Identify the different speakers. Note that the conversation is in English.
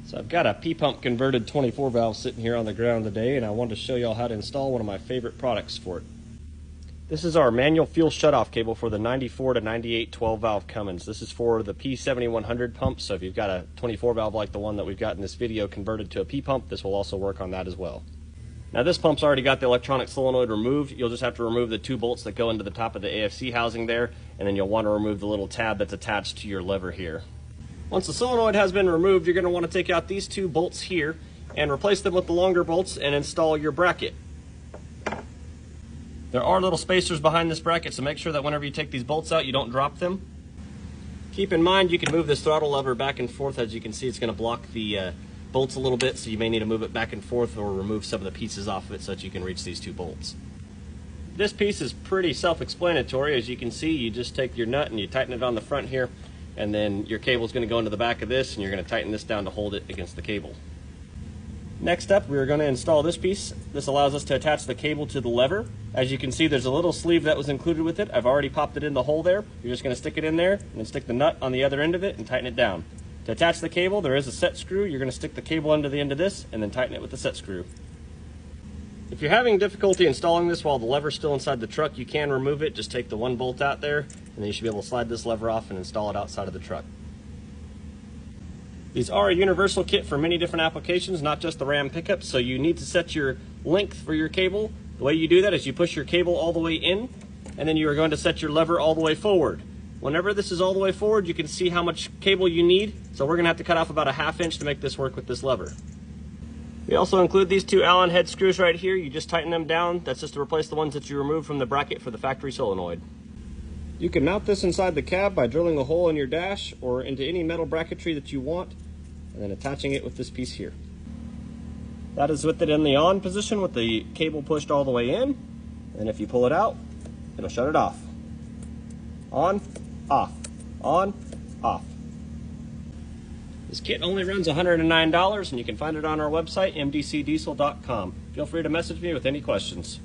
Speaker 1: So I've got a P-pump converted 24 valve sitting here on the ground today, and I wanted to show y'all how to install one of my favorite products for it. This is our manual fuel shutoff cable for the 94 to 98 12 valve Cummins. This is for the P7100 pump, so if you've got a 24 valve like the one that we've got in this video converted to a P-pump, this will also work on that as well. Now this pump's already got the electronic solenoid removed. You'll just have to remove the 2 bolts that go into the top of the AFC housing there, and then you'll want to remove the little tab that's attached to your lever here. Once the solenoid has been removed, you're going to want to take out these 2 bolts here and replace them with the longer bolts and install your bracket. There are little spacers behind this bracket, so make sure that whenever you take these bolts out, you don't drop them. Keep in mind you can move this throttle lever back and forth. As you can see, it's going to block the bolts a little bit, so you may need to move it back and forth or remove some of the pieces off of it so that you can reach these 2 bolts. This piece is pretty self-explanatory. As you can see, you just take your nut and you tighten it on the front here, and then your cable is going to go into the back of this, and you're going to tighten this down to hold it against the cable. Next up, we're going to install this piece. This allows us to attach the cable to the lever. As you can see, there's a little sleeve that was included with it. I've already popped it in the hole there. You're just going to stick it in there and then stick the nut on the other end of it and tighten it down. To attach the cable, there is a set screw. You're going to stick the cable under the end of this and then tighten it with the set screw. If you're having difficulty installing this while the lever's still inside the truck, you can remove it. Just take the 1 bolt out there, and then you should be able to slide this lever off and install it outside of the truck. These are a universal kit for many different applications, not just the Ram pickup, so you need to set your length for your cable. The way you do that is you push your cable all the way in, and then you are going to set your lever all the way forward. Whenever this is all the way forward, you can see how much cable you need, so we're going to have to cut off about a 1/2 inch to make this work with this lever. We also include these 2 Allen head screws right here. You just tighten them down. That's just to replace the ones that you removed from the bracket for the factory solenoid. You can mount this inside the cab by drilling a hole in your dash or into any metal bracketry that you want, and then attaching it with this piece here. That is with it in the on position with the cable pushed all the way in, and if you pull it out, it'll shut it off. On, off, on, off. This kit only runs $109, and you can find it on our website, mdcdiesel.com. Feel free to message me with any questions.